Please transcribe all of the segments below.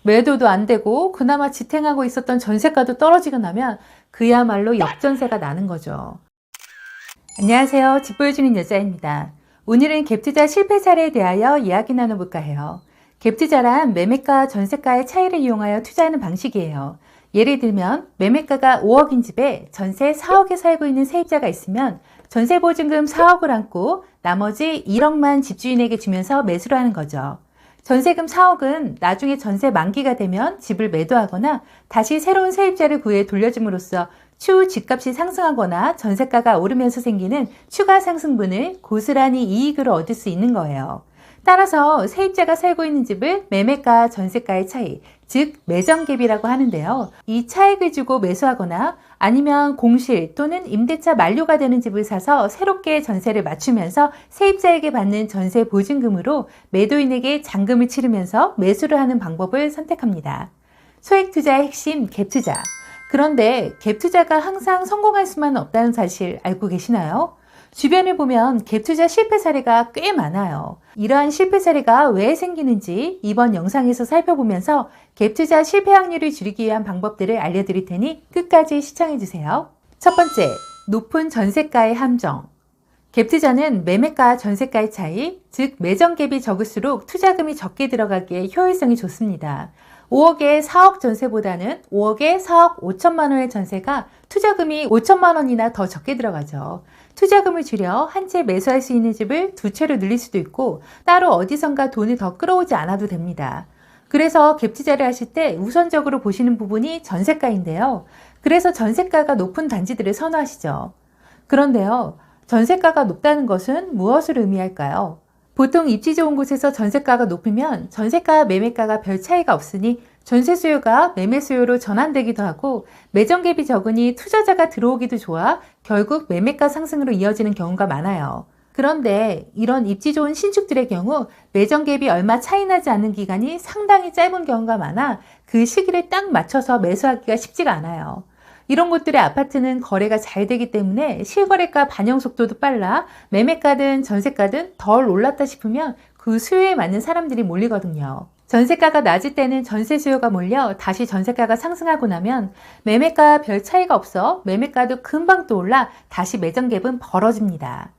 매도도 안 되고 그나마 지탱하고 있었던 전세가도 떨어지고 나면 그야말로 역전세가 나는 거죠. 안녕하세요. 집 보여주는 여자입니다. 오늘은 갭투자 실패 사례에 대하여 이야기 나눠볼까 해요. 갭투자란 매매가 전세가의 차이를 이용하여 투자하는 방식이에요. 예를 들면 매매가가 5억인 집에 전세 4억에 살고 있는 세입자가 있으면 전세보증금 4억을 안고 나머지 1억만 집주인에게 주면서 매수를 하는 거죠. 전세금 4억은 나중에 전세 만기가 되면 집을 매도하거나 다시 새로운 세입자를 구해 돌려줌으로써 추후 집값이 상승하거나 전세가가 오르면서 생기는 추가 상승분을 고스란히 이익으로 얻을 수 있는 거예요. 따라서 세입자가 살고 있는 집을 매매가, 전세가의 차이, 즉 매정갭이라고 하는데요. 이 차익을 주고 매수하거나 아니면 공실 또는 임대차 만료가 되는 집을 사서 새롭게 전세를 맞추면서 세입자에게 받는 전세 보증금으로 매도인에게 잔금을 치르면서 매수를 하는 방법을 선택합니다. 소액 투자의 핵심 갭투자. 그런데 갭투자가 항상 성공할 수만 없다는 사실 알고 계시나요? 주변을 보면 갭투자 실패 사례가 꽤 많아요. 이러한 실패 사례가 왜 생기는지 이번 영상에서 살펴보면서 갭투자 실패 확률을 줄이기 위한 방법들을 알려드릴 테니 끝까지 시청해주세요. 첫 번째, 높은 전세가의 함정. 갭투자는 매매가, 전세가의 차이, 즉 매정갭이 적을수록 투자금이 적게 들어가기에 효율성이 좋습니다. 5억에 4억 전세보다는 5억에 4억 5천만 원의 전세가 투자금이 5천만 원이나 더 적게 들어가죠. 투자금을 줄여 한 채 매수할 수 있는 집을 두 채로 늘릴 수도 있고 따로 어디선가 돈을 더 끌어오지 않아도 됩니다. 그래서 갭 투자를 하실 때 우선적으로 보시는 부분이 전세가인데요. 그래서 전세가가 높은 단지들을 선호하시죠. 그런데요, 전세가가 높다는 것은 무엇을 의미할까요? 보통 입지 좋은 곳에서 전세가가 높으면 전세가, 매매가가 별 차이가 없으니 전세 수요가 매매 수요로 전환되기도 하고 매정갭이 적으니 투자자가 들어오기도 좋아 결국 매매가 상승으로 이어지는 경우가 많아요. 그런데 이런 입지 좋은 신축들의 경우 매정갭이 얼마 차이 나지 않는 기간이 상당히 짧은 경우가 많아 그 시기를 딱 맞춰서 매수하기가 쉽지가 않아요. 이런 곳들의 아파트는 거래가 잘 되기 때문에 실거래가 반영 속도도 빨라 매매가든 전세가든 덜 올랐다 싶으면 그 수요에 맞는 사람들이 몰리거든요. 전세가가 낮을 때는 전세 수요가 몰려 다시 전세가가 상승하고 나면 매매가 별 차이가 없어 매매가도 금방 또 올라 다시 매정갭은 벌어집니다.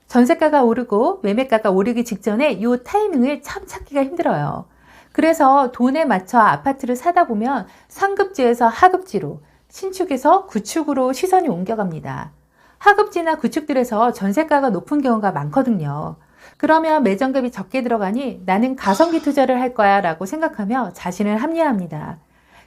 전세가가 오르고 매매가가 오르기 직전에 이 타이밍을 참 찾기가 힘들어요. 그래서 돈에 맞춰 아파트를 사다 보면 상급지에서 하급지로, 신축에서 구축으로 시선이 옮겨갑니다. 하급지나 구축들에서 전세가가 높은 경우가 많거든요. 그러면 매정급이 적게 들어가니 나는 가성비 투자를 할 거야 라고 생각하며 자신을 합리화합니다.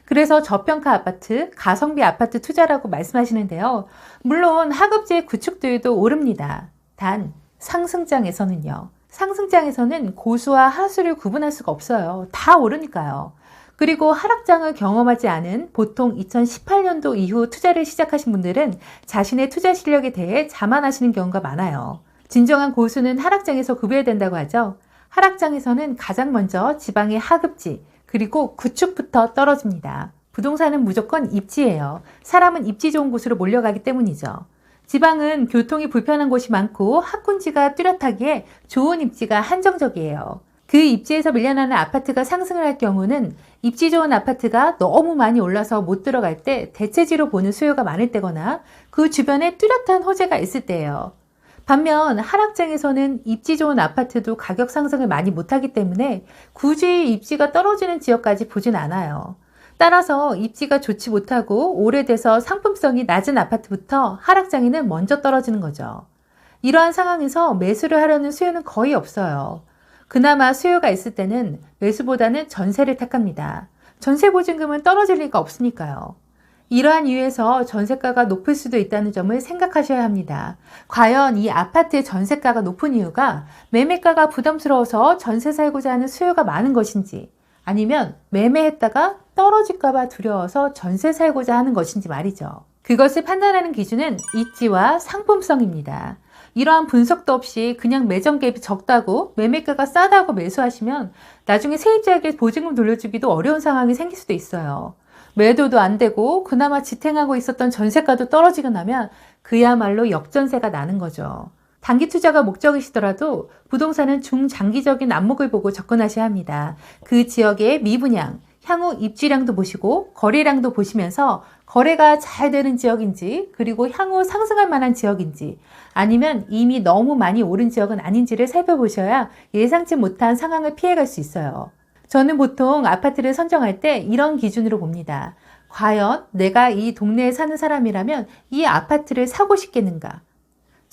그래서 저평가 아파트, 가성비 아파트 투자라고 말씀하시는데요. 물론 하급지의 구축들도 오릅니다. 단 상승장에서는요. 상승장에서는 고수와 하수를 구분할 수가 없어요. 다 오르니까요. 그리고 하락장을 경험하지 않은 보통 2018년도 이후 투자를 시작하신 분들은 자신의 투자 실력에 대해 자만하시는 경우가 많아요. 진정한 고수는 하락장에서 구별된다고 하죠. 하락장에서는 가장 먼저 지방의 하급지 그리고 구축부터 떨어집니다. 부동산은 무조건 입지예요. 사람은 입지 좋은 곳으로 몰려가기 때문이죠. 지방은 교통이 불편한 곳이 많고 학군지가 뚜렷하기에 좋은 입지가 한정적이에요. 그 입지에서 밀려나는 아파트가 상승을 할 경우는 입지 좋은 아파트가 너무 많이 올라서 못 들어갈 때 대체지로 보는 수요가 많을 때거나 그 주변에 뚜렷한 호재가 있을 때예요. 반면 하락장에서는 입지 좋은 아파트도 가격 상승을 많이 못하기 때문에 굳이 입지가 떨어지는 지역까지 보진 않아요. 따라서 입지가 좋지 못하고 오래돼서 상품성이 낮은 아파트부터 하락장에는 먼저 떨어지는 거죠. 이러한 상황에서 매수를 하려는 수요는 거의 없어요. 그나마 수요가 있을 때는 매수보다는 전세를 택합니다. 전세 보증금은 떨어질 리가 없으니까요. 이러한 이유에서 전세가가 높을 수도 있다는 점을 생각하셔야 합니다. 과연 이 아파트의 전세가가 높은 이유가 매매가가 부담스러워서 전세 살고자 하는 수요가 많은 것인지 아니면 매매했다가 떨어질까봐 두려워서 전세 살고자 하는 것인지 말이죠. 그것을 판단하는 기준은 입지와 상품성입니다. 이러한 분석도 없이 그냥 매정갭이 적다고 매매가가 싸다고 매수하시면 나중에 세입자에게 보증금 돌려주기도 어려운 상황이 생길 수도 있어요. 매도도 안 되고 그나마 지탱하고 있었던 전세가도 떨어지고 나면 그야말로 역전세가 나는 거죠. 단기 투자가 목적이시더라도 부동산은 중장기적인 안목을 보고 접근하셔야 합니다. 그 지역의 미분양, 향후 입주량도 보시고 거래량도 보시면서 거래가 잘 되는 지역인지, 그리고 향후 상승할 만한 지역인지, 아니면 이미 너무 많이 오른 지역은 아닌지를 살펴보셔야 예상치 못한 상황을 피해갈 수 있어요. 저는 보통 아파트를 선정할 때 이런 기준으로 봅니다. 과연 내가 이 동네에 사는 사람이라면 이 아파트를 사고 싶겠는가?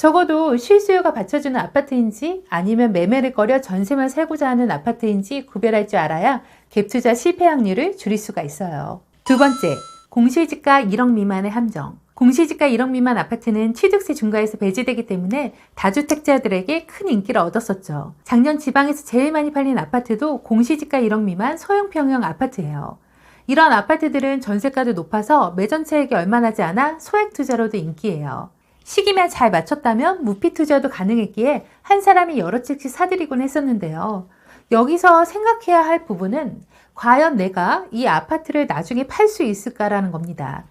적어도 실수요가 받쳐주는 아파트인지 아니면 매매를 꺼려 전세만 살고자 하는 아파트인지 구별할 줄 알아야 갭투자 실패 확률을 줄일 수가 있어요. 두 번째, 공시지가 1억 미만의 함정. 공시지가 1억 미만 아파트는 취득세 중과에서 배제되기 때문에 다주택자들에게 큰 인기를 얻었었죠. 작년 지방에서 제일 많이 팔린 아파트도 공시지가 1억 미만 소형평형 아파트예요. 이런 아파트들은 전세가도 높아서 매전차액이 얼마 나지 않아 소액 투자로도 인기예요. 시기만 잘 맞췄다면 무피 투자도 가능했기에 한 사람이 여러 채씩 사들이곤 했었는데요. 여기서 생각해야 할 부분은 과연 내가 이 아파트를 나중에 팔 수 있을까라는 겁니다.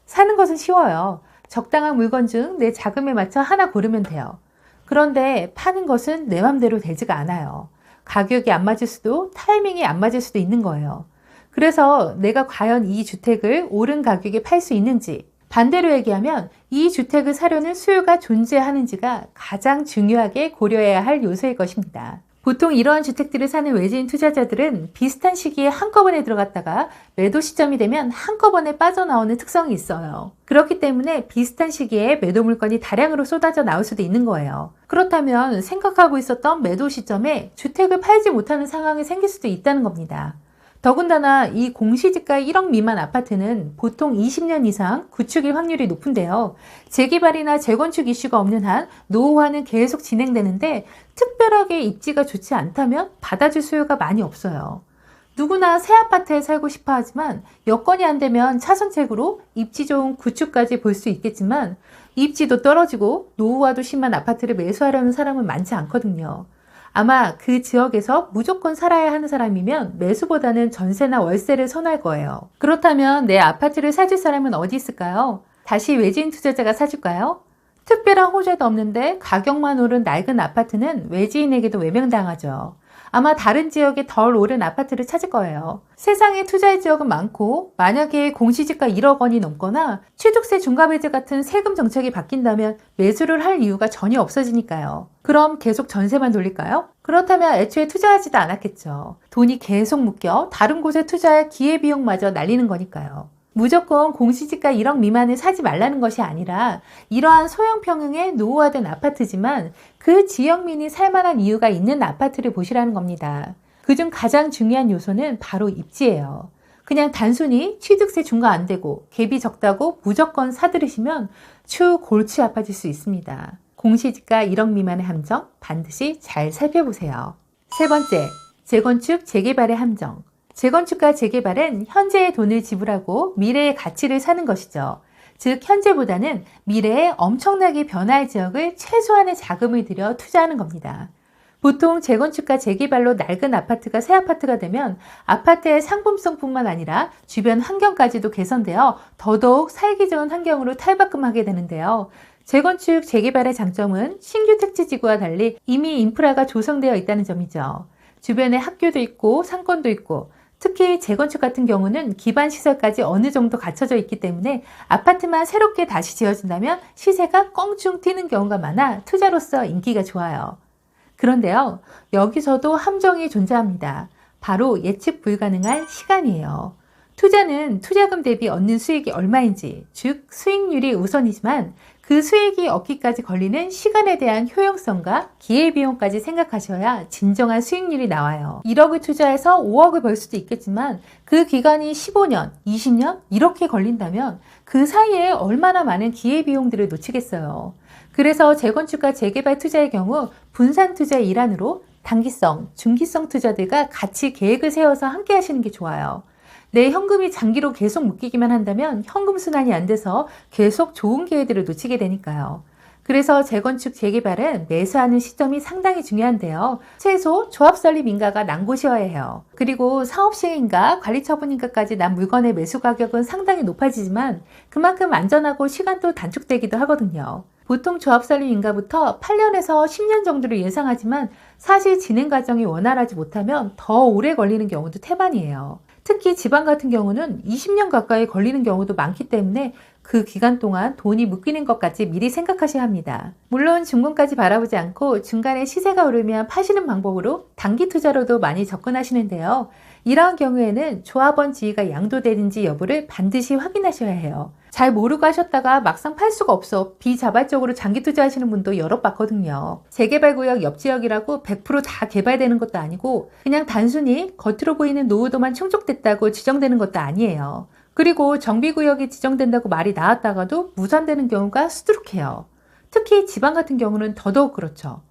사는 것은 쉬워요. 적당한 물건 중 내 자금에 맞춰 하나 고르면 돼요. 그런데 파는 것은 내 맘대로 되지가 않아요. 가격이 안 맞을 수도 타이밍이 안 맞을 수도 있는 거예요. 그래서 내가 과연 이 주택을 오른 가격에 팔 수 있는지, 반대로 얘기하면 이 주택을 사려는 수요가 존재하는지가 가장 중요하게 고려해야 할 요소일 것입니다. 보통 이러한 주택들을 사는 외지인 투자자들은 비슷한 시기에 한꺼번에 들어갔다가 매도 시점이 되면 한꺼번에 빠져나오는 특성이 있어요. 그렇기 때문에 비슷한 시기에 매도 물건이 다량으로 쏟아져 나올 수도 있는 거예요. 그렇다면 생각하고 있었던 매도 시점에 주택을 팔지 못하는 상황이 생길 수도 있다는 겁니다. 더군다나 이 공시지가 1억 미만 아파트는 보통 20년 이상 구축일 확률이 높은데요. 재개발이나 재건축 이슈가 없는 한 노후화는 계속 진행되는데 특별하게 입지가 좋지 않다면 받아줄 수요가 많이 없어요. 누구나 새 아파트에 살고 싶어 하지만 여건이 안 되면 차선책으로 입지 좋은 구축까지 볼 수 있겠지만 입지도 떨어지고 노후화도 심한 아파트를 매수하려는 사람은 많지 않거든요. 아마 그 지역에서 무조건 살아야 하는 사람이면 매수보다는 전세나 월세를 선호할 거예요. 그렇다면 내 아파트를 사줄 사람은 어디 있을까요? 다시 외지인 투자자가 사줄까요? 특별한 호재도 없는데 가격만 오른 낡은 아파트는 외지인에게도 외면당하죠. 아마 다른 지역에 덜 오른 아파트를 찾을 거예요. 세상에 투자할 지역은 많고 만약에 공시지가 1억 원이 넘거나 취득세 중과배제 같은 세금 정책이 바뀐다면 매수를 할 이유가 전혀 없어지니까요. 그럼 계속 전세만 돌릴까요? 그렇다면 애초에 투자하지도 않았겠죠. 돈이 계속 묶여 다른 곳에 투자할 기회비용마저 날리는 거니까요. 무조건 공시지가 1억 미만을 사지 말라는 것이 아니라 이러한 소형 평형의 노후화된 아파트지만 그 지역민이 살만한 이유가 있는 아파트를 보시라는 겁니다. 그중 가장 중요한 요소는 바로 입지예요. 그냥 단순히 취득세 중과 안 되고 갭이 적다고 무조건 사들으시면 추후 골치 아파질 수 있습니다. 공시지가 1억 미만의 함정 반드시 잘 살펴보세요. 세 번째, 재건축, 재개발의 함정. 재건축과 재개발은 현재의 돈을 지불하고 미래의 가치를 사는 것이죠. 즉 현재보다는 미래에 엄청나게 변화할 지역을 최소한의 자금을 들여 투자하는 겁니다. 보통 재건축과 재개발로 낡은 아파트가 새 아파트가 되면 아파트의 상품성뿐만 아니라 주변 환경까지도 개선되어 더더욱 살기 좋은 환경으로 탈바꿈하게 되는데요. 재건축, 재개발의 장점은 신규 택지지구와 달리 이미 인프라가 조성되어 있다는 점이죠. 주변에 학교도 있고 상권도 있고 특히 재건축 같은 경우는 기반 시설까지 어느 정도 갖춰져 있기 때문에 아파트만 새롭게 다시 지어진다면 시세가 껑충 튀는 경우가 많아 투자로서 인기가 좋아요. 그런데요, 여기서도 함정이 존재합니다. 바로 예측 불가능한 시간이에요. 투자는 투자금 대비 얻는 수익이 얼마인지, 즉 수익률이 우선이지만 그 수익이 얻기까지 걸리는 시간에 대한 효용성과 기회비용까지 생각하셔야 진정한 수익률이 나와요. 1억을 투자해서 5억을 벌 수도 있겠지만 그 기간이 15년, 20년 이렇게 걸린다면 그 사이에 얼마나 많은 기회비용들을 놓치겠어요. 그래서 재건축과 재개발 투자의 경우 분산 투자의 일환으로 단기성, 중기성 투자들과 같이 계획을 세워서 함께 하시는 게 좋아요. 내 현금이 장기로 계속 묶이기만 한다면 현금 순환이 안 돼서 계속 좋은 기회들을 놓치게 되니까요. 그래서 재건축, 재개발은 매수하는 시점이 상당히 중요한데요. 최소 조합 설립 인가가 난 곳이어야 해요. 그리고 사업 시행인가, 관리 처분 인가까지 난 물건의 매수 가격은 상당히 높아지지만 그만큼 안전하고 시간도 단축되기도 하거든요. 보통 조합 설립 인가부터 8년에서 10년 정도를 예상하지만 사실 진행 과정이 원활하지 못하면 더 오래 걸리는 경우도 태반이에요. 특히 지방 같은 경우는 20년 가까이 걸리는 경우도 많기 때문에 그 기간 동안 돈이 묶이는 것까지 미리 생각하셔야 합니다. 물론 중공까지 바라보지 않고 중간에 시세가 오르면 파시는 방법으로 단기 투자로도 많이 접근하시는데요. 이러한 경우에는 조합원 지위가 양도되는지 여부를 반드시 확인하셔야 해요. 잘 모르고 하셨다가 막상 팔 수가 없어 비자발적으로 장기 투자하시는 분도 여럿 봤거든요. 재개발구역 옆 지역이라고 100%다 개발되는 것도 아니고 그냥 단순히 겉으로 보이는 노후도만 충족됐다고 지정되는 것도 아니에요. 그리고 정비구역이 지정된다고 말이 나왔다가도 무산되는 경우가 수두룩해요. 특히 지방 같은 경우는 더더욱 그렇죠.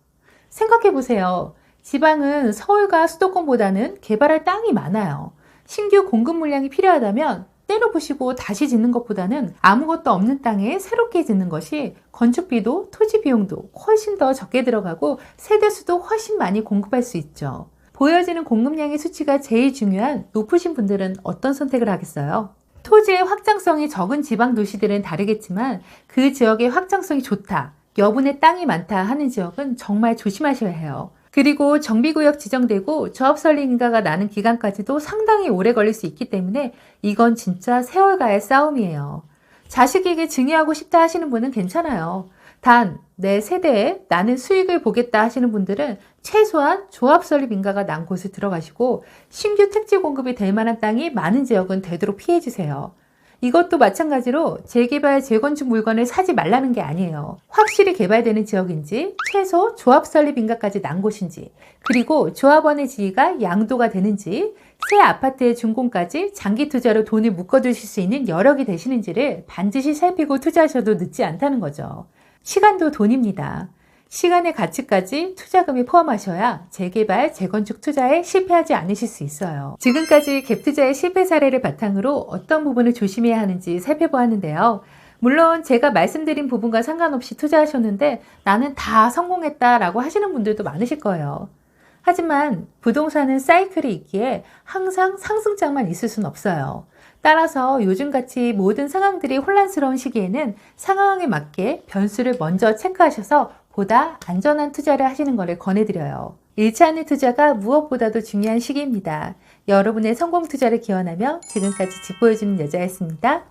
생각해보세요. 지방은 서울과 수도권보다는 개발할 땅이 많아요. 신규 공급 물량이 필요하다면 때려부시고 다시 짓는 것보다는 아무것도 없는 땅에 새롭게 짓는 것이 건축비도 토지 비용도 훨씬 더 적게 들어가고 세대수도 훨씬 많이 공급할 수 있죠. 보여지는 공급량의 수치가 제일 중요한 높으신 분들은 어떤 선택을 하겠어요? 토지의 확장성이 적은 지방 도시들은 다르겠지만 그 지역의 확장성이 좋다, 여분의 땅이 많다 하는 지역은 정말 조심하셔야 해요. 그리고 정비구역 지정되고 조합 설립 인가가 나는 기간까지도 상당히 오래 걸릴 수 있기 때문에 이건 진짜 세월가의 싸움이에요. 자식에게 증여하고 싶다 하시는 분은 괜찮아요. 단, 내 세대에 나는 수익을 보겠다 하시는 분들은 최소한 조합 설립 인가가 난 곳에 들어가시고 신규 택지 공급이 될 만한 땅이 많은 지역은 되도록 피해주세요. 이것도 마찬가지로 재개발, 재건축 물건을 사지 말라는 게 아니에요. 확실히 개발되는 지역인지, 최소 조합 설립 인가까지 난 곳인지, 그리고 조합원의 지위가 양도가 되는지, 새 아파트의 준공까지 장기 투자로 돈을 묶어두실 수 있는 여력이 되시는지를 반드시 살피고 투자하셔도 늦지 않다는 거죠. 시간도 돈입니다. 시간의 가치까지 투자금이 포함하셔야 재개발, 재건축 투자에 실패하지 않으실 수 있어요. 지금까지 갭 투자의 실패 사례를 바탕으로 어떤 부분을 조심해야 하는지 살펴보았는데요. 물론 제가 말씀드린 부분과 상관없이 투자하셨는데 나는 다 성공했다라고 하시는 분들도 많으실 거예요. 하지만 부동산은 사이클이 있기에 항상 상승장만 있을 수는 없어요. 따라서 요즘같이 모든 상황들이 혼란스러운 시기에는 상황에 맞게 변수를 먼저 체크하셔서 보다 안전한 투자를 하시는 것을 권해드려요. 잃지 않는 투자가 무엇보다도 중요한 시기입니다. 여러분의 성공 투자를 기원하며 지금까지 집 보여주는 여자였습니다.